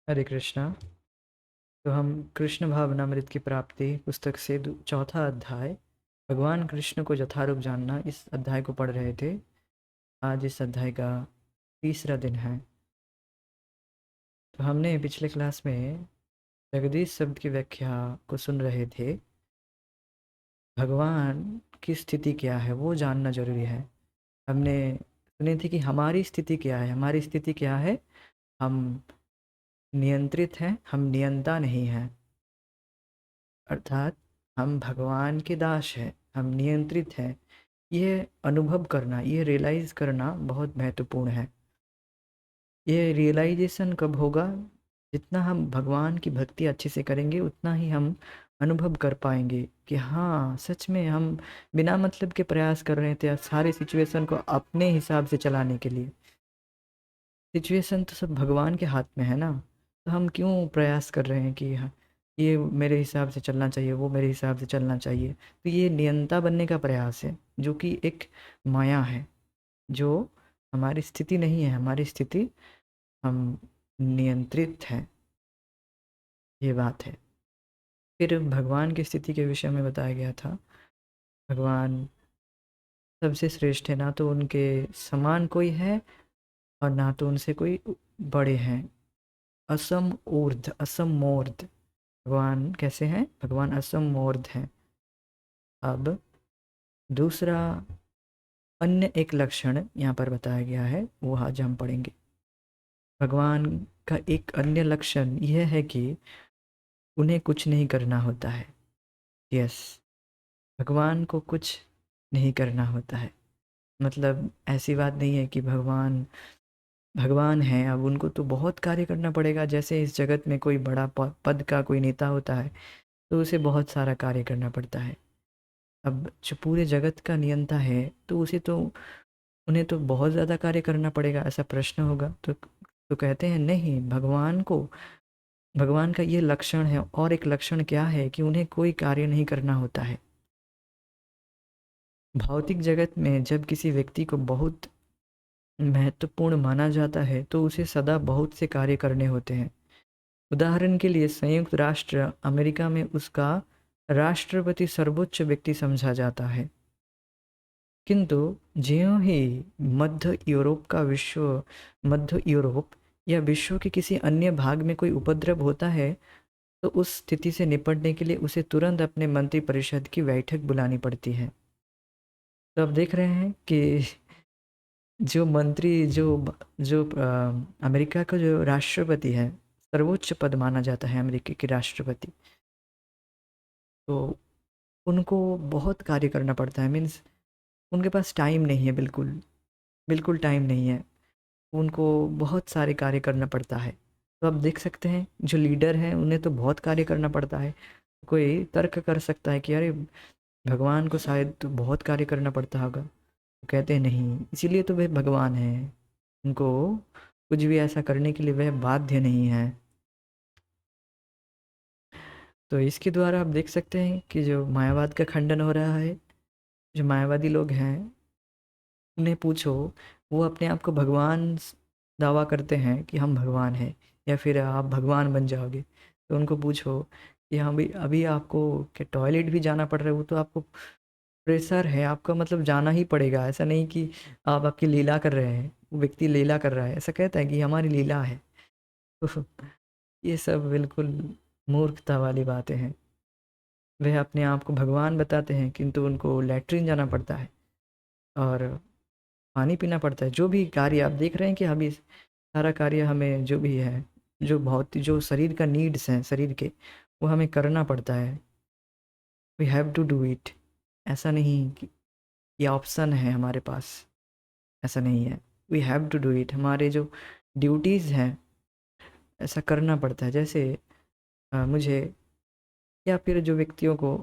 हरे कृष्णा। तो हम कृष्ण भावनामृत की प्राप्ति पुस्तक से चौथा अध्याय भगवान कृष्ण को यथारूप जानना, इस अध्याय को पढ़ रहे थे। आज इस अध्याय का तीसरा दिन है। तो हमने पिछले क्लास में जगदीश शब्द की व्याख्या को सुन रहे थे। भगवान की स्थिति क्या है वो जानना जरूरी है। हमने सुनी थी कि हमारी स्थिति क्या है। हमारी स्थिति क्या है? हम नियंत्रित हैं, हम नियंता नहीं हैं। अर्थात हम भगवान के दास हैं, हम नियंत्रित हैं। ये अनुभव करना, ये रियलाइज करना बहुत महत्वपूर्ण है। ये रियलाइजेशन कब होगा? जितना हम भगवान की भक्ति अच्छे से करेंगे उतना ही हम अनुभव कर पाएंगे कि हाँ, सच में हम बिना मतलब के प्रयास कर रहे थे सारे सिचुएशन को अपने हिसाब से चलाने के लिए। सिचुएशन तो सब भगवान के हाथ में है ना, तो हम क्यों प्रयास कर रहे हैं कि हाँ, ये मेरे हिसाब से चलना चाहिए, वो मेरे हिसाब से चलना चाहिए। तो ये नियंता बनने का प्रयास है, जो कि एक माया है, जो हमारी स्थिति नहीं है। हमारी स्थिति, हम नियंत्रित हैं, ये बात है। फिर भगवान की स्थिति के विषय में बताया गया था। भगवान सबसे श्रेष्ठ है, ना तो उनके समान कोई है और ना तो उनसे कोई बड़े हैं। असम ऊर्ध्व, असम मूर्ध भगवान कैसे हैं? भगवान असम मूर्ध हैं। अब दूसरा अन्य एक लक्षण यहाँ पर बताया गया है, वो आज हम पढ़ेंगे। भगवान का एक अन्य लक्षण यह है कि उन्हें कुछ नहीं करना होता है। यस, भगवान को कुछ नहीं करना होता है। मतलब ऐसी बात नहीं है कि भगवान भगवान हैं, अब उनको तो बहुत कार्य करना पड़ेगा। जैसे इस जगत में कोई बड़ा पद का कोई नेता होता है तो उसे बहुत सारा कार्य करना पड़ता है। अब जो पूरे जगत का नियंता है तो उसे तो उन्हें तो बहुत ज़्यादा कार्य करना पड़ेगा, ऐसा प्रश्न होगा। तो कहते हैं नहीं, भगवान का ये लक्षण है। और एक लक्षण क्या है कि उन्हें कोई कार्य नहीं करना होता है। भौतिक जगत में जब किसी व्यक्ति को बहुत महत्वपूर्ण माना जाता है तो उसे सदा बहुत से कार्य करने होते हैं। उदाहरण के लिए संयुक्त राष्ट्र अमेरिका में उसका राष्ट्रपति सर्वोच्च व्यक्ति समझा जाता है, किंतु ज्यों ही मध्य यूरोप या विश्व के किसी अन्य भाग में कोई उपद्रव होता है तो उस स्थिति से निपटने के लिए उसे तुरंत अपने मंत्रिपरिषद की बैठक बुलानी पड़ती है। तो अब देख रहे हैं कि जो मंत्री जो जो अमेरिका का जो राष्ट्रपति है, सर्वोच्च पद माना जाता है अमेरिका के राष्ट्रपति, तो उनको बहुत कार्य करना पड़ता है। मीन्स उनके पास टाइम नहीं है, बिल्कुल बिल्कुल टाइम नहीं है। उनको बहुत सारे कार्य करना पड़ता है। तो आप देख सकते हैं जो लीडर हैं उन्हें तो बहुत कार्य करना पड़ता है। कोई तर्क कर सकता है कि अरे, भगवान को शायद तो बहुत कार्य करना पड़ता होगा। तो कहते हैं नहीं, इसीलिए तो वे भगवान हैं। उनको कुछ भी ऐसा करने के लिए वह बाध्य नहीं है। तो इसके द्वारा आप देख सकते हैं कि जो मायावाद का खंडन हो रहा है। जो मायावादी लोग हैं उन्हें पूछो, वो अपने आप को भगवान दावा करते हैं कि हम भगवान हैं या फिर आप भगवान बन जाओगे। तो उनको पूछो कि हाँ भाई, अभी आपको क्या टॉयलेट भी जाना पड़ रहा है? वो तो आपको प्रेशर है आपका, मतलब जाना ही पड़ेगा। ऐसा नहीं कि आप आपकी लीला कर रहे हैं, वो व्यक्ति लीला कर रहा है, ऐसा कहता है कि हमारी लीला है। तो ये सब बिल्कुल मूर्खता वाली बातें हैं। वह अपने आप को भगवान बताते हैं किंतु उनको लैट्रिन जाना पड़ता है और पानी पीना पड़ता है। जो भी कार्य आप देख रहे हैं कि अभी सारा कार्य हमें जो भी है, जो शरीर का नीड्स हैं शरीर के, वो हमें करना पड़ता है। We have to do it. ऐसा नहीं कि ये ऑप्शन है हमारे पास, ऐसा नहीं है। We have to do it. हमारे जो ड्यूटीज़ हैं ऐसा करना पड़ता है। जैसे मुझे या फिर जो व्यक्तियों को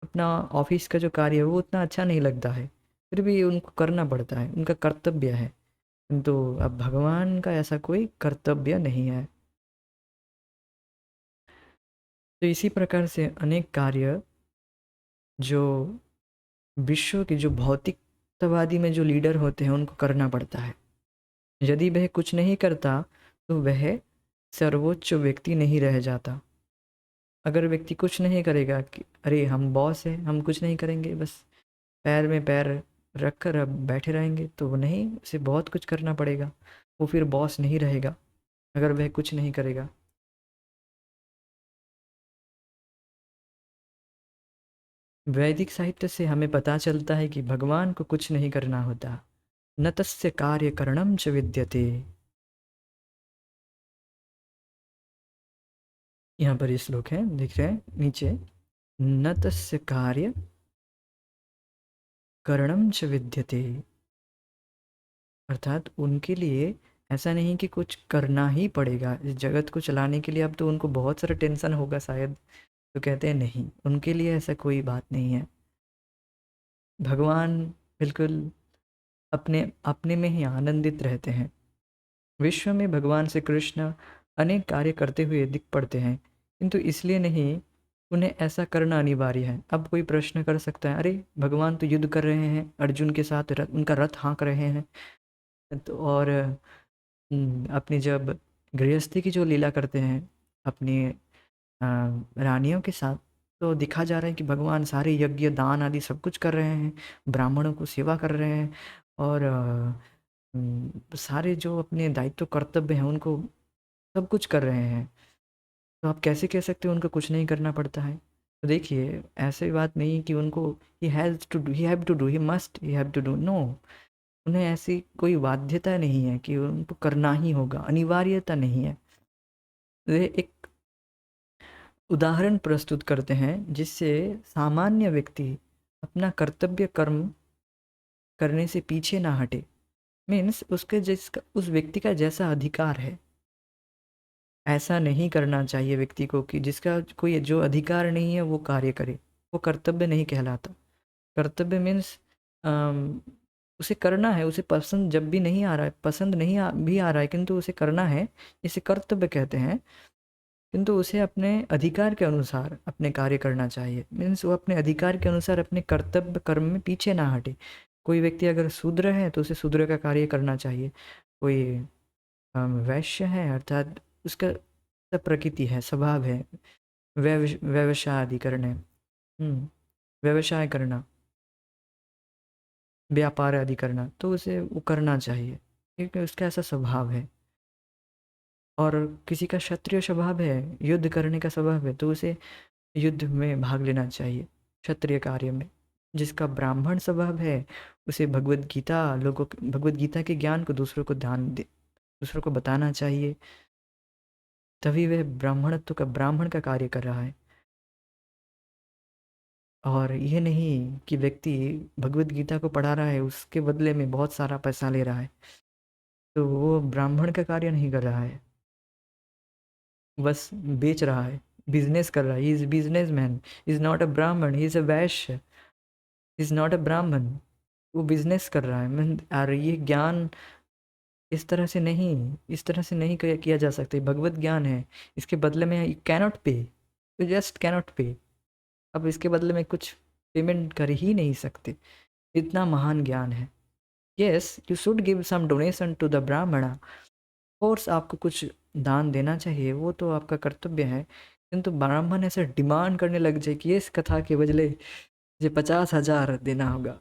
अपना ऑफिस का जो कार्य है वो उतना अच्छा नहीं लगता है, फिर भी उनको करना पड़ता है, उनका कर्तव्य है। किंतु अब भगवान का ऐसा कोई कर्तव्य नहीं है। तो इसी प्रकार से अनेक कार्य जो विश्व के जो भौतिकतावादी में जो लीडर होते हैं उनको करना पड़ता है। यदि वह कुछ नहीं करता तो वह सर्वोच्च व्यक्ति नहीं रह जाता। अगर व्यक्ति कुछ नहीं करेगा कि अरे हम बॉस हैं, हम कुछ नहीं करेंगे, बस पैर में पैर रख कर अब बैठे रहेंगे, तो वो नहीं, उसे बहुत कुछ करना पड़ेगा। वो फिर बॉस नहीं रहेगा अगर वह कुछ नहीं करेगा। वैदिक साहित्य से हमें पता चलता है कि भगवान को कुछ नहीं करना होता। न तस्य कार्य करणम च विद्यते। यहाँ पर ये श्लोक है, दिख रहे हैं नीचे। न तस्य कार्य करणम च विद्यते, अर्थात उनके लिए ऐसा नहीं कि कुछ करना ही पड़ेगा इस जगत को चलाने के लिए। अब तो उनको बहुत सारा टेंशन होगा शायद, तो कहते हैं नहीं, उनके लिए ऐसा कोई बात नहीं है। भगवान बिल्कुल अपने अपने में ही आनंदित रहते हैं। विश्व में भगवान श्री कृष्ण अनेक कार्य करते हुए दिख पड़ते हैं, किंतु इसलिए नहीं उन्हें ऐसा करना अनिवार्य है। अब कोई प्रश्न कर सकता है, अरे भगवान तो युद्ध कर रहे हैं अर्जुन के साथ, उनका रथ हाँक रहे हैं, तो और अपनी जब गृहस्थी की जो लीला करते हैं अपनी रानियों के साथ, तो दिखा जा रहा है कि भगवान सारे यज्ञ दान आदि सब कुछ कर रहे हैं, ब्राह्मणों को सेवा कर रहे हैं, और सारे जो अपने दायित्व कर्तव्य हैं उनको सब कुछ कर रहे हैं। तो आप कैसे कह सकते हो उनको कुछ नहीं करना पड़ता है? तो देखिए, ऐसी बात नहीं कि उनको he has to do, he have to do, he must, he have to do, no. उन्हें ऐसी कोई बाध्यता नहीं है कि उनको करना ही होगा, अनिवार्यता नहीं है। वे एक उदाहरण प्रस्तुत करते हैं जिससे सामान्य व्यक्ति अपना कर्तव्य कर्म करने से पीछे ना हटे। मीन्स उसके जिसका उस व्यक्ति का जैसा अधिकार है, ऐसा नहीं करना चाहिए व्यक्ति को कि जिसका कोई जो अधिकार नहीं है वो कार्य करे। वो कर्तव्य नहीं कहलाता। कर्तव्य मीन्स उसे करना है, उसे पसंद जब भी नहीं आ रहा है, पसंद नहीं भी आ रहा है, किंतु उसे करना है, इसे कर्तव्य कहते हैं। किंतु उसे अपने अधिकार के अनुसार अपने कार्य करना चाहिए। मीन्स वो अपने अधिकार के अनुसार अपने कर्तव्य कर्म में पीछे ना हटे। कोई व्यक्ति अगर शूद्र है तो उसे शूद्र का कार्य करना चाहिए। कोई वैश्य है अर्थात उसका सब प्रकृति है, स्वभाव है, व्यवसाय आदि करने, व्यवसाय करना, व्यापार आदि करना, तो उसे वो करना चाहिए क्योंकि उसका ऐसा स्वभाव है। और किसी का क्षत्रिय स्वभाव है, युद्ध करने का स्वभाव है, तो उसे युद्ध में भाग लेना चाहिए, क्षत्रिय कार्य में। जिसका ब्राह्मण स्वभाव है उसे भगवत गीता, भगवत गीता के ज्ञान को दूसरों को दूसरों को बताना चाहिए, तभी वह ब्राह्मणत्व का, ब्राह्मण का कार्य कर रहा है। और ये नहीं कि व्यक्ति भगवत गीता को पढ़ा रहा है, उसके बदले में बहुत सारा पैसा ले रहा है, तो वो ब्राह्मण का कार्य नहीं कर रहा है, बस बेच रहा है, बिजनेस कर रहा है। He is business man, is not a ब्राह्मण, he is a Vysya, is not a ब्राह्मण। वो बिजनेस कर रहा है। मैं और ये ज्ञान इस तरह से नहीं, इस तरह से नहीं किया जा सकता। भगवत ज्ञान है, इसके बदले में यू कैनॉट पे, यू जस्ट कैनॉट पे। अब इसके बदले में कुछ पेमेंट कर ही नहीं सकते, इतना महान ज्ञान है। Yes, you should give some donation to the Brahmana, course आपको कुछ दान देना चाहिए, वो तो आपका कर्तव्य है। किंतु ब्राह्मण ऐसे डिमांड करने लग जाए कि इस कथा के बदले मुझे 50,000 देना होगा,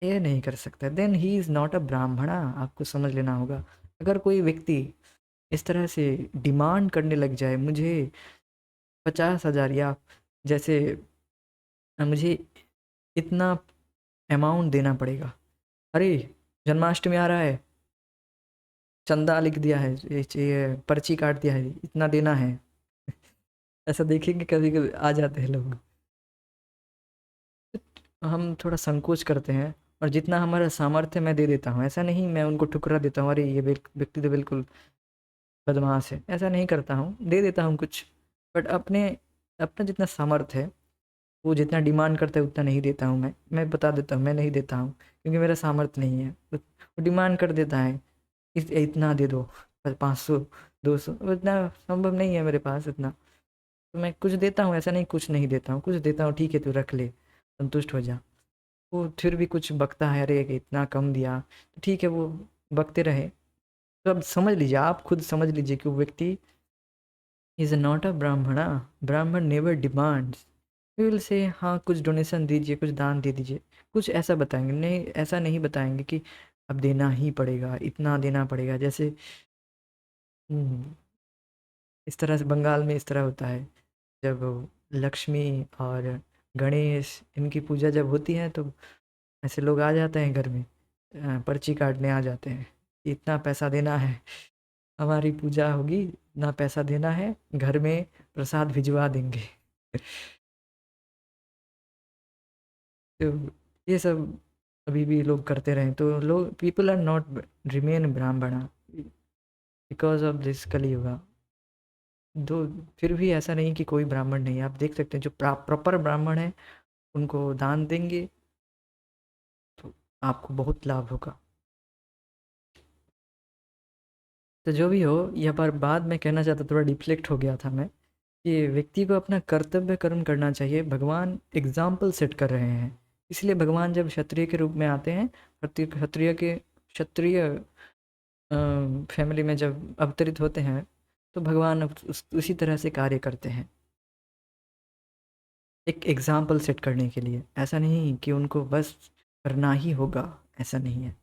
ये नहीं कर सकता। Then he is not a Brahmana, आपको समझ लेना होगा। अगर कोई व्यक्ति इस तरह से डिमांड करने लग जाए, मुझे 50,000, या जैसे मुझे इतना अमाउंट देना पड़ेगा, अरे जन्माष्टमी आ रहा है, चंदा लिख दिया है, ये पर्ची काट दिया है, इतना देना है। ऐसा देखेंगे कभी कभी आ जाते हैं लोग, हम थोड़ा संकोच करते हैं, और जितना हमारा सामर्थ्य मैं दे देता हूँ। ऐसा नहीं मैं उनको ठुकरा देता हूँ, अरे ये व्यक्ति तो बिल्कुल बदमाश है, ऐसा नहीं करता हूँ, दे देता हूँ कुछ। बट अपने अपना जितना सामर्थ्य है, वो जितना डिमांड करता है उतना नहीं देता हूँ। मैं बता देता हूँ मैं नहीं देता हूँ, क्योंकि मेरा सामर्थ्य नहीं है। वो डिमांड कर देता है, इतना दे दो, 500 200, इतना संभव नहीं है मेरे पास इतना। तो मैं कुछ देता हूँ, ऐसा नहीं कुछ नहीं देता हूँ, कुछ देता हूँ, ठीक है तू रख ले, संतुष्ट हो जा। वो फिर भी कुछ बकता है, अरे इतना कम दिया, तो ठीक है वो बकते रहे। तो अब समझ लीजिए, आप खुद समझ लीजिए कि वो व्यक्ति इज़ नॉट अ ब्राह्मणा, ब्राह्मण never demands. We will say हाँ कुछ डोनेशन दीजिए, कुछ दान दे दीजिए, कुछ ऐसा बताएंगे, नहीं ऐसा नहीं बताएंगे कि अब देना ही पड़ेगा, इतना देना पड़ेगा। जैसे हम्म, इस तरह से बंगाल में इस तरह होता है, जब लक्ष्मी और गणेश इनकी पूजा जब होती है तो ऐसे लोग आ जाते हैं घर में, पर्ची काटने आ जाते हैं, इतना पैसा देना है, हमारी पूजा होगी, इतना पैसा देना है, घर में प्रसाद भिजवा देंगे। तो ये सब अभी भी लोग करते रहें तो लोग, पीपल आर नॉट रिमेन ब्राह्मणा बिकॉज ऑफ दिस कलियुगा। दो, फिर भी ऐसा नहीं कि कोई ब्राह्मण नहीं है, आप देख सकते हैं जो प्रॉपर ब्राह्मण है उनको दान देंगे तो आपको बहुत लाभ होगा। तो जो भी हो, यह पर बाद में कहना चाहता, थोड़ा डिफ्लेक्ट हो गया था मैं, कि व्यक्ति को अपना कर्तव्य कर्म करना चाहिए। भगवान एग्जाम्पल सेट कर रहे हैं, इसलिए भगवान जब क्षत्रिय के रूप में आते हैं, क्षत्रिय फैमिली में जब अवतरित होते हैं तो भगवान उसी तरह से कार्य करते हैं, एक एग्जाम्पल सेट करने के लिए। ऐसा नहीं कि उनको बस करना ही होगा, ऐसा नहीं है।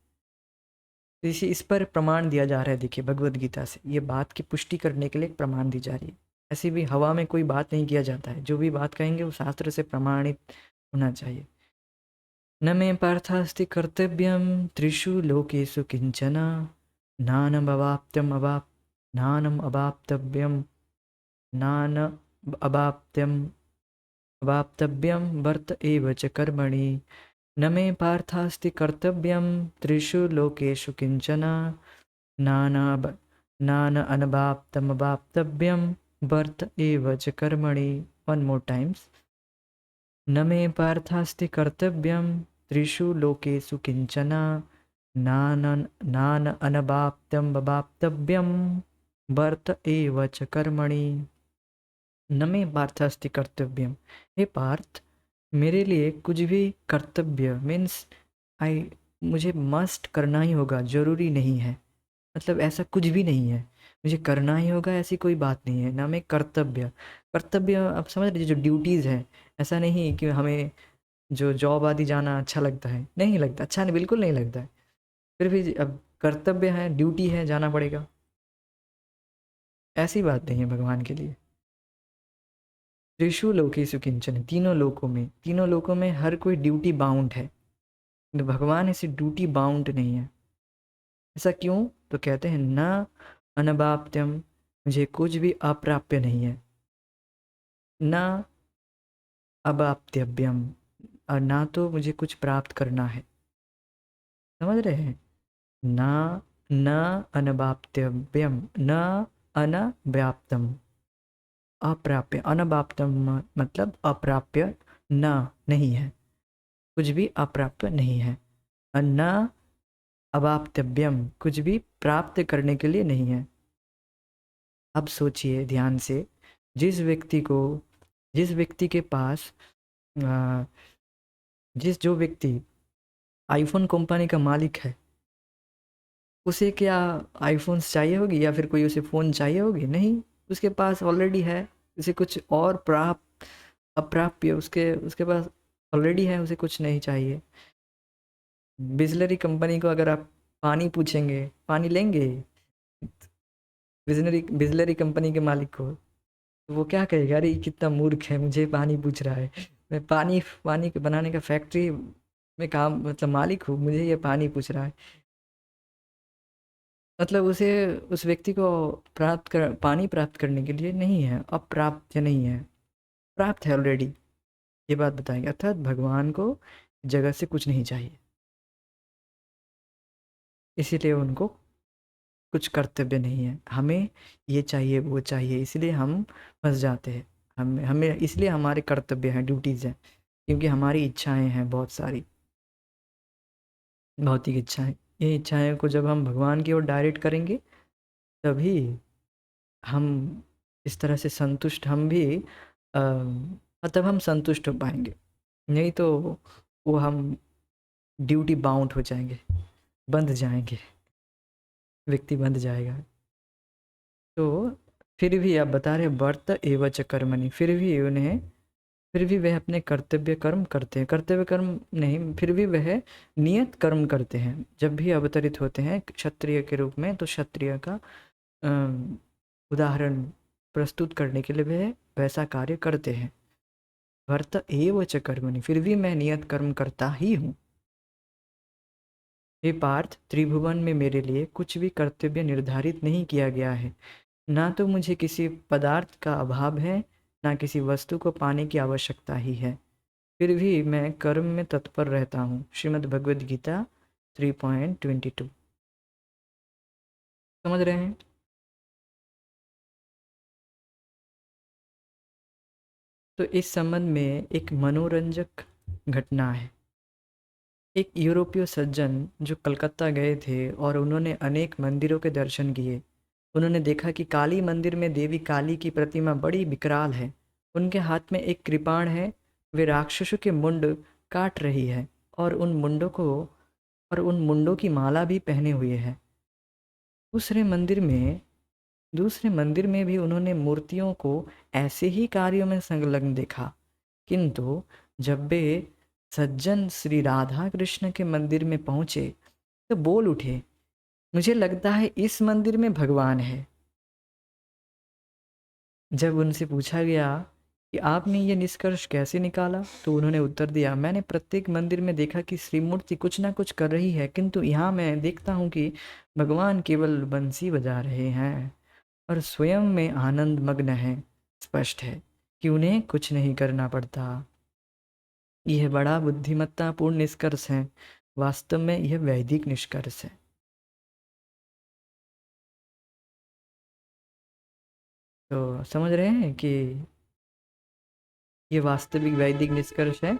तो इस पर प्रमाण दिया जा रहा है, देखिए भगवद गीता से ये बात की पुष्टि करने के लिए एक प्रमाण दी जा रही है। ऐसी भी हवा में कोई बात नहीं किया जाता है, जो भी बात कहेंगे वो शास्त्र से प्रमाणित होना चाहिए। न मे पार्थास्ति कर्तव्यम त्रिषु लोकेषु किंचन, नानम अवाप्तव्यम, नान अवाप्त्यम अवाप्तव्यम वर्त एव च कर्मणि। न मे पार्थास्ति कर्तव्यम त्रिषु लोकेषु किंचन, नान नान अनवाप्तमवाप्तव्यम वर्त एव च कर्मणि। One more times. न मे पार्थास्ति कर्तव्यम त्रिषु लोकेषु किंचन, नान नान अनवाप्तमवाप्तव्यम वर्त एव च कर्मणि। न मे पार्थास्ति कर्तव्यम, हे पार्थ मेरे लिए कुछ भी कर्तव्य मीन्स आई, मुझे मस्ट करना ही होगा, ज़रूरी नहीं है, मतलब ऐसा कुछ भी नहीं है, मुझे करना ही होगा ऐसी कोई बात नहीं है। ना मैं कर्तव्य, कर्तव्य आप समझ लीजिए जो ड्यूटीज़ हैं, ऐसा नहीं कि हमें जो जॉब आदि जाना अच्छा लगता है, नहीं लगता, अच्छा नहीं, बिल्कुल नहीं लगता है, फिर भी अब कर्तव्य है, ड्यूटी है, जाना पड़ेगा, ऐसी बात नहीं है भगवान के लिए। त्रिषु लोकेषु किंचन, तीनों लोकों में हर कोई ड्यूटी बाउंड है, तो भगवान ऐसे ड्यूटी बाउंड नहीं है। ऐसा क्यों? तो कहते हैं न अनबाप्त्यम, मुझे कुछ भी अप्राप्य नहीं है, न अबाप्तव्यम, और ना तो मुझे कुछ प्राप्त करना है। समझ रहे हैं? ना, न अनबाप्तव्यम, न अनव्याप्तम, अप्राप्य, अनबाप्तम मतलब अप्राप्य, न नहीं है, कुछ भी अप्राप्य नहीं है, और न अवाप्तव्यम, कुछ भी प्राप्त करने के लिए नहीं है। अब सोचिए ध्यान से, जिस व्यक्ति को, जिस व्यक्ति के पास जो व्यक्ति आईफोन कंपनी का मालिक है, उसे क्या आईफोन्स चाहिए होगी या फिर कोई उसे फ़ोन चाहिए होगी? नहीं, उसके पास ऑलरेडी है, उसे कुछ और प्राप्त अप्राप्य उसके उसके पास ऑलरेडी है, उसे कुछ नहीं चाहिए। बिसलरी कंपनी को अगर आप पानी पूछेंगे, पानी लेंगे? बिसलरी कंपनी के मालिक को, तो वो क्या कहेगा, अरे ये कितना मूर्ख है, मुझे पानी पूछ रहा है, मैं पानी पानी के बनाने का फैक्ट्री में काम मतलब मालिक हूँ, मुझे ये पानी पूछ रहा है। मतलब उसे, उस व्यक्ति को पानी प्राप्त करने के लिए नहीं है, अप्राप्त नहीं है, प्राप्त है ऑलरेडी, ये बात बताएंगे। अर्थात भगवान को जगत से कुछ नहीं चाहिए, इसीलिए उनको कुछ कर्तव्य नहीं है। हमें ये चाहिए वो चाहिए, इसलिए हम फंस जाते हैं, हमें हमें इसलिए हमारे कर्तव्य हैं, ड्यूटीज़ हैं, क्योंकि हमारी इच्छाएं हैं बहुत सारी, भौतिक इच्छाएं। ये इच्छाएं को जब हम भगवान की ओर डायरेक्ट करेंगे, तभी हम इस तरह से संतुष्ट, हम भी मतलब हम संतुष्ट हो पाएंगे, नहीं तो वो हम ड्यूटी बाउंड हो जाएंगे, बंध जाएंगे, व्यक्ति बंध जाएगा। तो फिर भी आप बता रहे वर्त एवच कर्मणि, फिर भी वह अपने कर्तव्य कर्म करते हैं, कर्तव्य कर्म नहीं, फिर भी वह नियत कर्म करते हैं। जब भी अवतरित होते हैं क्षत्रिय के रूप में, तो क्षत्रिय का उदाहरण प्रस्तुत करने के लिए वह वैसा कार्य करते हैं। वर्त एव च कर्मणि, फिर भी मैं नियत कर्म करता ही हूँ। हे पार्थ, त्रिभुवन में मेरे लिए कुछ भी कर्तव्य निर्धारित नहीं किया गया है। ना तो मुझे किसी पदार्थ का अभाव है, ना किसी वस्तु को पाने की आवश्यकता ही है। फिर भी मैं कर्म में तत्पर रहता हूँ। श्रीमद् भगवद गीता 3.22। समझ रहे हैं? तो इस संबंध में एक मनोरंजक घटना है। एक यूरोपीय सज्जन जो कलकत्ता गए थे और उन्होंने अनेक मंदिरों के दर्शन किए। उन्होंने देखा कि काली मंदिर में देवी काली की प्रतिमा बड़ी विकराल है। उनके हाथ में एक कृपाण है, वे राक्षसों के मुंड काट रही है और उन मुंडों की माला भी पहने हुए है। दूसरे मंदिर में दूसरे मंदिर में भी उन्होंने मूर्तियों को ऐसे ही कार्यों में संलग्न देखा, किंतु जब वे सज्जन श्री राधा कृष्ण के मंदिर में पहुंचे तो बोल उठे, मुझे लगता है इस मंदिर में भगवान है। जब उनसे पूछा गया कि आपने ये निष्कर्ष कैसे निकाला, तो उन्होंने उत्तर दिया, मैंने प्रत्येक मंदिर में देखा कि श्री मूर्ति कुछ ना कुछ कर रही है, किंतु यहाँ मैं देखता हूँ कि भगवान केवल बंसी बजा रहे हैं और स्वयं में आनंद मग्न है। स्पष्ट है कि उन्हें कुछ नहीं करना पड़ता। यह बड़ा बुद्धिमत्तापूर्ण निष्कर्ष है। वास्तव में यह वैदिक निष्कर्ष है। तो समझ रहे हैं कि ये वास्तविक वैदिक निष्कर्ष है।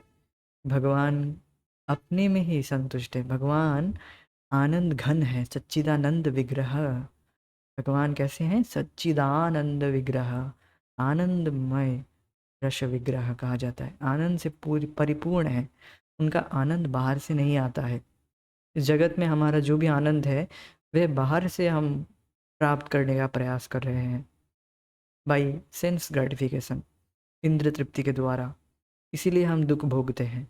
भगवान अपने में ही संतुष्ट है। भगवान आनंद घन है, सच्चिदानंद विग्रह। भगवान कैसे हैं? सच्चिदानंद विग्रह, आनंदमय रस विग्रह कहा जाता है। आनंद से पूरी परिपूर्ण है। उनका आनंद बाहर से नहीं आता है। इस जगत में हमारा जो भी आनंद है वह बाहर से हम प्राप्त करने का प्रयास कर रहे हैं, बाई सेंस ग्रेटिफिकेशन, इंद्र तृप्ति के द्वारा। इसीलिए हम दुख भोगते हैं।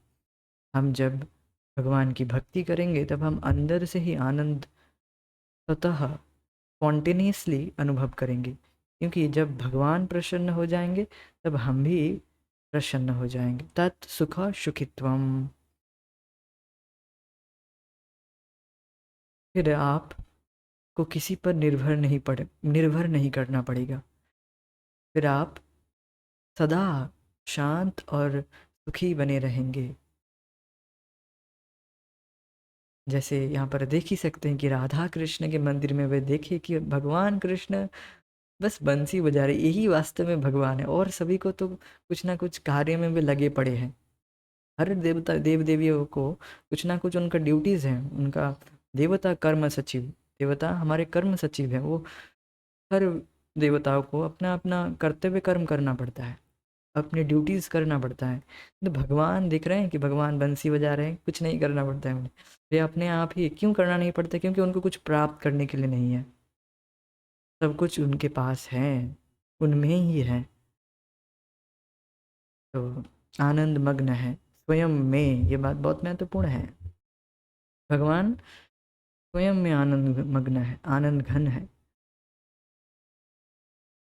हम जब भगवान की भक्ति करेंगे तब हम अंदर से ही आनंद स्वतः स्पॉन्टेनियसली अनुभव करेंगे, क्योंकि जब भगवान प्रसन्न हो जाएंगे तब हम भी प्रसन्न हो जाएंगे। तत् सुख सुखित्वम। फिर आपको किसी पर निर्भर नहीं करना पड़ेगा। फिर आप सदा शांत और सुखी बने रहेंगे। जैसे यहाँ पर देख ही सकते हैं कि राधा कृष्ण के मंदिर में वे देखे कि भगवान कृष्ण बस बंसी बजा रहे, यही वास्तव में भगवान है। और सभी को तो कुछ ना कुछ कार्य में वे लगे पड़े हैं। हर देवता देव देवियों को कुछ ना कुछ उनका ड्यूटीज़ हैं। उनका देवता कर्म सचिव, देवता हमारे कर्म सचिव हैं। वो हर देवताओं को अपना अपना कर्तव्य कर्म करना पड़ता है, अपने ड्यूटीज़ करना पड़ता है। तो भगवान दिख रहे हैं कि भगवान बंसी बजा रहे हैं, कुछ नहीं करना पड़ता है उन्हें। वे अपने आप ही क्यों करना नहीं पड़ता? क्योंकि उनको कुछ प्राप्त करने के लिए नहीं है। सब कुछ उनके पास है, उनमें ही है। तो आनंद मग्न है स्वयं में, ये बात बहुत महत्वपूर्ण है। भगवान स्वयं में आनंद मग्न है, आनंद घन है।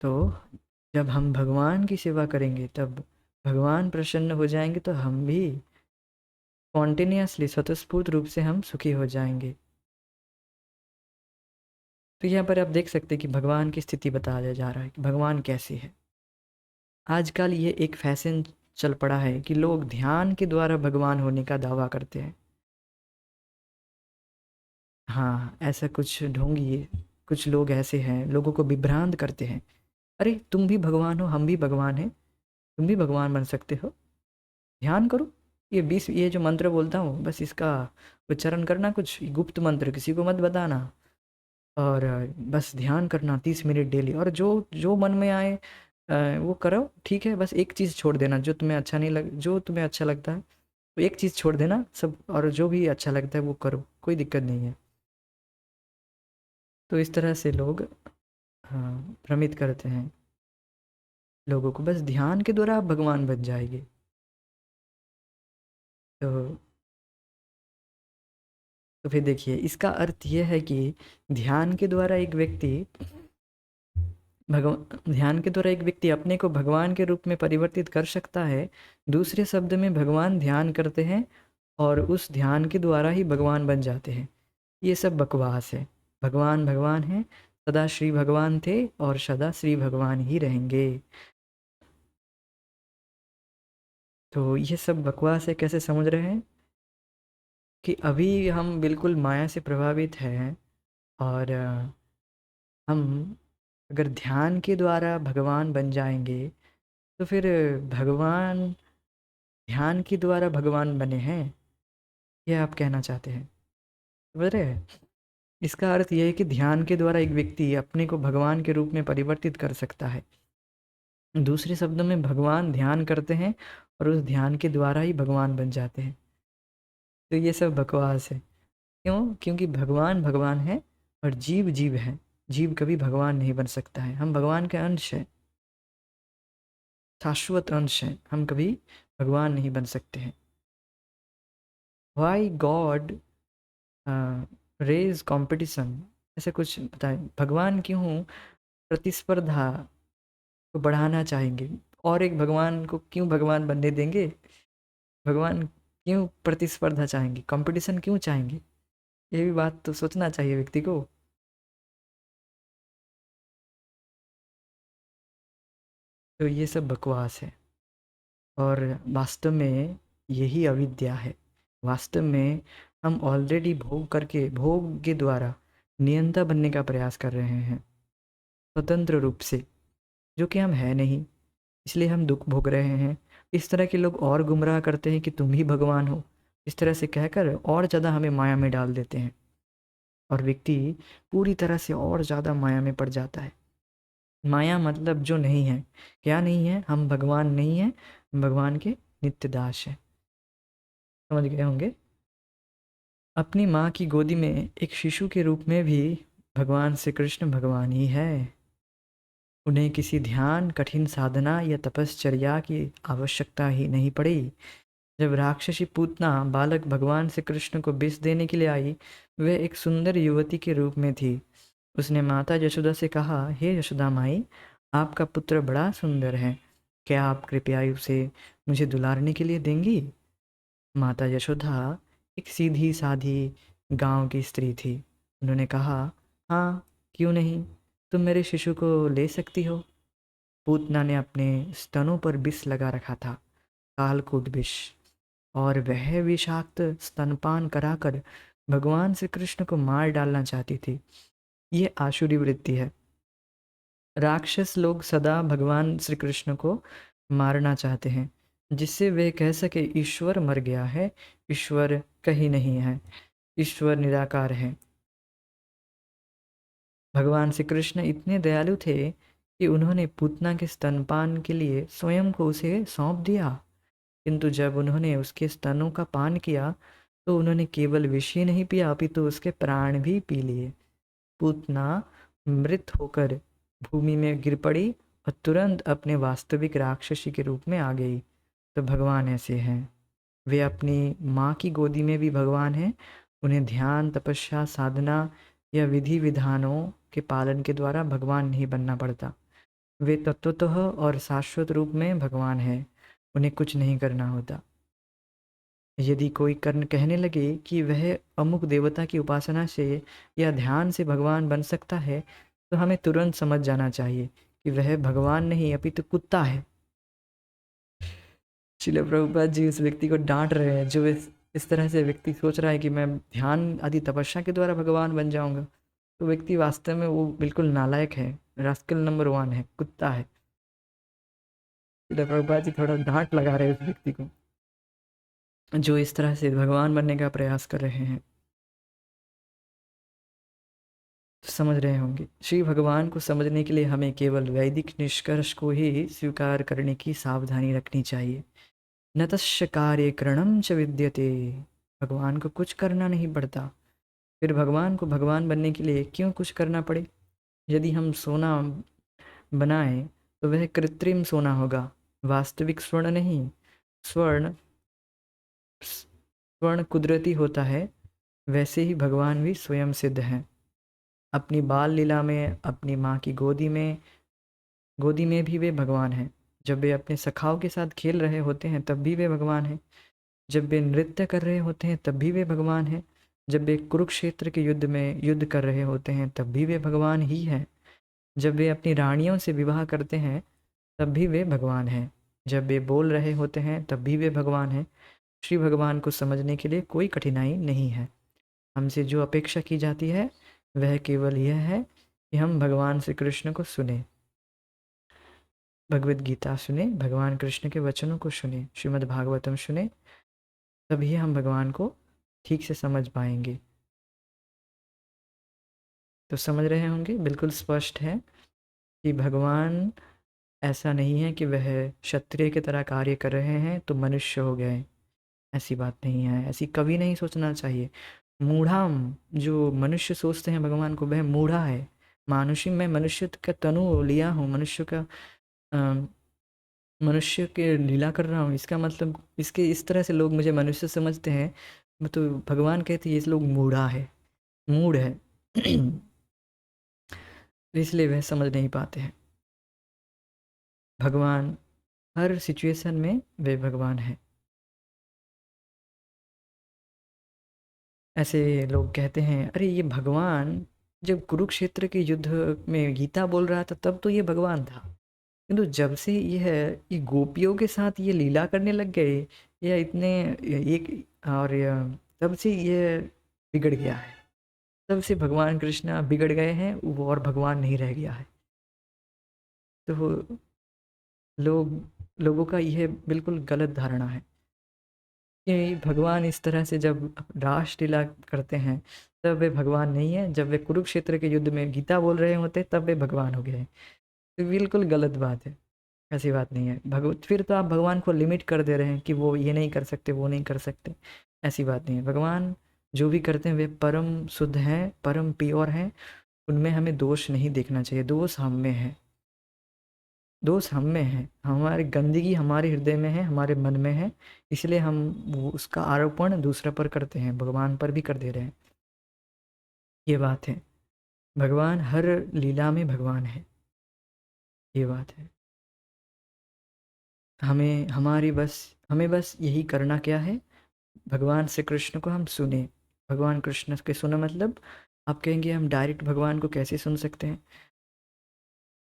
तो जब हम भगवान की सेवा करेंगे तब भगवान प्रसन्न हो जाएंगे, तो हम भी स्पॉन्टेनियसली स्वतःस्फूर्त रूप से हम सुखी हो जाएंगे। तो यहाँ पर आप देख सकते हैं कि भगवान की स्थिति बताया जा रहा है कि भगवान कैसे है। आजकल ये एक फैशन चल पड़ा है कि लोग ध्यान के द्वारा भगवान होने का दावा करते हैं। हाँ, ऐसा कुछ ढोंगी कुछ लोग ऐसे हैं, लोगों को विभ्रांत करते हैं। अरे तुम भी भगवान हो, हम भी भगवान हैं, तुम भी भगवान बन सकते हो, ध्यान करो। ये जो मंत्र बोलता हूँ बस इसका उच्चारण करना, कुछ गुप्त मंत्र किसी को मत बताना, और बस ध्यान करना 30 मिनट डेली, और जो जो मन में आए वो करो। ठीक है, बस एक चीज़ छोड़ देना, जो तुम्हें अच्छा लगता है वो एक चीज़ छोड़ देना सब, और जो भी अच्छा लगता है वो करो, कोई दिक्कत नहीं है। तो इस तरह से लोग हाँ, भ्रमित करते हैं लोगों को। बस ध्यान के द्वारा आप भगवान बन जाएंगे। तो फिर देखिए, इसका अर्थ ये है कि ध्यान के द्वारा एक व्यक्ति ध्यान के द्वारा एक व्यक्ति अपने को भगवान के रूप में परिवर्तित कर सकता है। दूसरे शब्द में भगवान ध्यान करते हैं और उस ध्यान के द्वारा ही भगवान बन जाते हैं। ये सब बकवास है। भगवान भगवान हैं, सदा श्री भगवान थे और सदा श्री भगवान ही रहेंगे। तो ये सब बकवास है। कैसे समझ रहे हैं कि अभी हम बिल्कुल माया से प्रभावित हैं, और हम अगर ध्यान के द्वारा भगवान बन जाएंगे तो फिर भगवान ध्यान के द्वारा भगवान बने हैं, यह आप कहना चाहते हैं, समझ रहे हैं? इसका अर्थ यह है कि ध्यान के द्वारा एक व्यक्ति अपने को भगवान के रूप में परिवर्तित कर सकता है। दूसरे शब्दों में भगवान ध्यान करते हैं और उस ध्यान के द्वारा ही भगवान बन जाते हैं। तो ये सब बकवास है। क्यों? क्योंकि भगवान भगवान है और जीव जीव है। जीव कभी भगवान नहीं बन सकता है। हम भगवान के अंश हैं, शाश्वत अंश हैं। हम कभी भगवान नहीं बन सकते हैं। वाई गॉड रेज कंपटीशन, ऐसे कुछ बताएं। भगवान क्यों प्रतिस्पर्धा को बढ़ाना चाहेंगे? और एक भगवान को क्यों भगवान बनने देंगे? भगवान क्यों प्रतिस्पर्धा चाहेंगे, कंपटीशन क्यों चाहेंगे? ये भी बात तो सोचना चाहिए व्यक्ति को। तो ये सब बकवास है, और वास्तव में यही अविद्या है। वास्तव में हम ऑलरेडी भोग करके, भोग के द्वारा नियंता बनने का प्रयास कर रहे हैं स्वतंत्र रूप से, जो कि हम है नहीं। इसलिए हम दुख भोग रहे हैं। इस तरह के लोग और गुमराह करते हैं कि तुम ही भगवान हो, इस तरह से कहकर और ज़्यादा हमें माया में डाल देते हैं, और व्यक्ति पूरी तरह से और ज़्यादा माया में पड़ जाता है। माया मतलब जो नहीं है। क्या नहीं है? हम भगवान नहीं हैं, हम भगवान के नित्य दास हैं। समझ गए होंगे। अपनी माँ की गोदी में एक शिशु के रूप में भी भगवान श्री कृष्ण भगवान ही है। उन्हें किसी ध्यान, कठिन साधना या तपश्चर्या की आवश्यकता ही नहीं पड़ी। जब राक्षसी पूतना बालक भगवान श्री कृष्ण को विष देने के लिए आई, वह एक सुंदर युवती के रूप में थी। उसने माता यशोदा से कहा, हे यशोदा माई, आपका पुत्र बड़ा सुंदर है, क्या आप कृपया उसे मुझे दुलारने के लिए देंगी? माता यशोदा एक सीधी साधी गांव की स्त्री थी। उन्होंने कहा, हाँ, क्यों नहीं, तुम मेरे शिशु को ले सकती हो। पूतना ने अपने स्तनों पर विष लगा रखा था, कालकूट विष, और वह विषाक्त स्तनपान कराकर भगवान श्री कृष्ण को मार डालना चाहती थी। ये आसुरी वृत्ति है। राक्षस लोग सदा भगवान श्री कृष्ण को मारना चाहते हैं, जिससे वे कह सके ईश्वर मर गया है, ईश्वर कहीं नहीं है, ईश्वर निराकार है। भगवान श्री कृष्ण इतने दयालु थे कि उन्होंने पूतना के स्तनपान के लिए स्वयं को उसे सौंप दिया। किंतु जब उन्होंने उसके स्तनों का पान किया तो उन्होंने केवल विष ही नहीं पिया, अपितु उसके प्राण भी पी लिए। पूतना मृत होकर भूमि में गिर पड़ी और तुरंत अपने वास्तविक राक्षसी के रूप में आ गई। तो भगवान ऐसे हैं। वे अपनी माँ की गोदी में भी भगवान हैं। उन्हें ध्यान, तपस्या, साधना या विधि विधानों के पालन के द्वारा भगवान नहीं बनना पड़ता। वे तत्वतः और शाश्वत रूप में भगवान हैं। उन्हें कुछ नहीं करना होता। यदि कोई कर्ण कहने लगे कि वह अमुक देवता की उपासना से या ध्यान से भगवान बन सकता है, तो हमें तुरंत समझ जाना चाहिए कि वह भगवान नहीं अपितु कुत्ता है। श्रील प्रभुपाद जी उस व्यक्ति को डांट रहे हैं जो इस तरह से व्यक्ति सोच रहा है कि मैं ध्यान आदि तपस्या के द्वारा भगवान बन जाऊंगा। तो व्यक्ति वास्तव में वो बिल्कुल नालायक है, रास्कल नंबर 1 है, कुत्ता है। श्रील प्रभुपाद जी थोड़ा डांट लगा रहे हैं उस व्यक्ति को जो इस तरह से भगवान बनने का प्रयास कर रहे हैं। समझ रहे होंगे। श्री भगवान को समझने के लिए हमें केवल वैदिक निष्कर्ष को ही स्वीकार करने की सावधानी रखनी चाहिए। न तस्य कार्यकरणं च विद्यते। भगवान को कुछ करना नहीं पड़ता। फिर भगवान को भगवान बनने के लिए क्यों कुछ करना पड़े? यदि हम सोना बनाएं तो वह कृत्रिम सोना होगा, वास्तविक स्वर्ण नहीं। स्वर्ण स्वर्ण कुदरती होता है, वैसे ही भगवान भी स्वयं सिद्ध हैं। अपनी बाल लीला में, अपनी माँ की गोदी में भी वे भगवान हैं। जब वे अपने सखाओं के साथ खेल रहे होते हैं तब भी वे भगवान हैं। जब वे नृत्य कर रहे होते हैं तब भी वे भगवान हैं। जब वे कुरुक्षेत्र के युद्ध में युद्ध कर रहे होते हैं तब भी वे भगवान ही हैं। जब वे अपनी रानियों से विवाह करते हैं तब भी वे भगवान हैं। जब वे बोल रहे होते हैं तब भी वे भगवान हैं। श्री भगवान को समझने के लिए कोई कठिनाई नहीं है। हमसे जो अपेक्षा की जाती है वह केवल यह है कि हम भगवान श्री कृष्ण को सुने, भगवद गीता सुने, भगवान कृष्ण के वचनों को सुने, श्रीमद् भागवतम सुने, तभी हम भगवान को ठीक से समझ पाएंगे। तो समझ रहे होंगे, बिल्कुल स्पष्ट है कि भगवान ऐसा नहीं है कि वह क्षत्रिय की तरह कार्य कर रहे हैं तो मनुष्य हो गए। ऐसी बात नहीं है, ऐसी कभी नहीं सोचना चाहिए। मूढ़ाम, जो मनुष्य सोचते हैं भगवान को, वह मूढ़ा है। मानुषी, मैं मनुष्य का तनु लिया हूँ, मनुष्य का मनुष्य के लीला कर रहा हूँ, इसका मतलब इसके इस तरह से लोग मुझे मनुष्य समझते हैं। तो भगवान कहते हैं ये लोग मूढ़ा है, मूढ़ है। इसलिए वह समझ नहीं पाते हैं। भगवान हर सिचुएशन में वे भगवान हैं। ऐसे लोग कहते हैं अरे ये भगवान जब कुरुक्षेत्र के युद्ध में गीता बोल रहा था तब तो ये भगवान था, किंतु जब से ये गोपियों के साथ ये लीला करने लग गए या इतने एक और तब से ये बिगड़ गया है। तब से भगवान कृष्ण बिगड़ गए हैं, वो और भगवान नहीं रह गया है। तो लोगों का यह बिल्कुल गलत धारणा है कि भगवान इस तरह से जब रासलीला करते हैं तब वे भगवान नहीं है, जब वे कुरुक्षेत्र के युद्ध में गीता बोल रहे होते तब वे भगवान हो गए हैं। तो बिल्कुल गलत बात है, ऐसी बात नहीं है। फिर तो आप भगवान को लिमिट कर दे रहे हैं कि वो ये नहीं कर सकते, वो नहीं कर सकते। ऐसी बात नहीं है। भगवान जो भी करते हैं वे परम शुद्ध हैं, परम प्योर हैं, उनमें हमें दोष नहीं देखना चाहिए। दोष हम में है, दोष हम में है, हमारी गंदगी हमारे हृदय में है, हमारे मन में है, इसलिए हम उसका आरोपण दूसरे पर करते हैं, भगवान पर भी कर दे रहे हैं। ये बात है। भगवान हर लीला में भगवान है, ये बात है। हमें बस यही करना क्या है, भगवान श्री कृष्ण को हम सुने। भगवान कृष्ण के सुना मतलब, आप कहेंगे हम डायरेक्ट भगवान को कैसे सुन सकते हैं?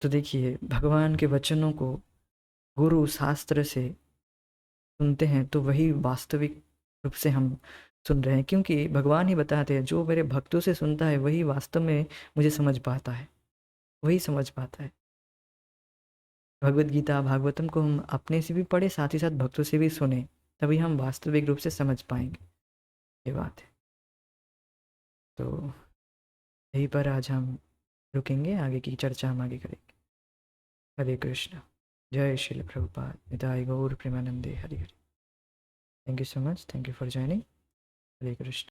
तो देखिए, भगवान के वचनों को गुरु शास्त्र से सुनते हैं तो वही वास्तविक रूप से हम सुन रहे हैं, क्योंकि भगवान ही बताते हैं जो मेरे भक्तों से सुनता है वही वास्तव में मुझे समझ पाता है, वही समझ पाता है। भगवद गीता भागवतम को हम अपने से भी पढ़े, साथ ही साथ भक्तों से भी सुने, तभी हम वास्तविक रूप से समझ पाएंगे। ये बात है। तो यहीं पर आज हम रुकेंगे, आगे की चर्चा हम आगे करेंगे। हरे कृष्ण। जय श्री प्रभुपाद। निताय गौर प्रेमानंदे। Hari Hari. Thank you so much, thank you for joining. Hare Krishna.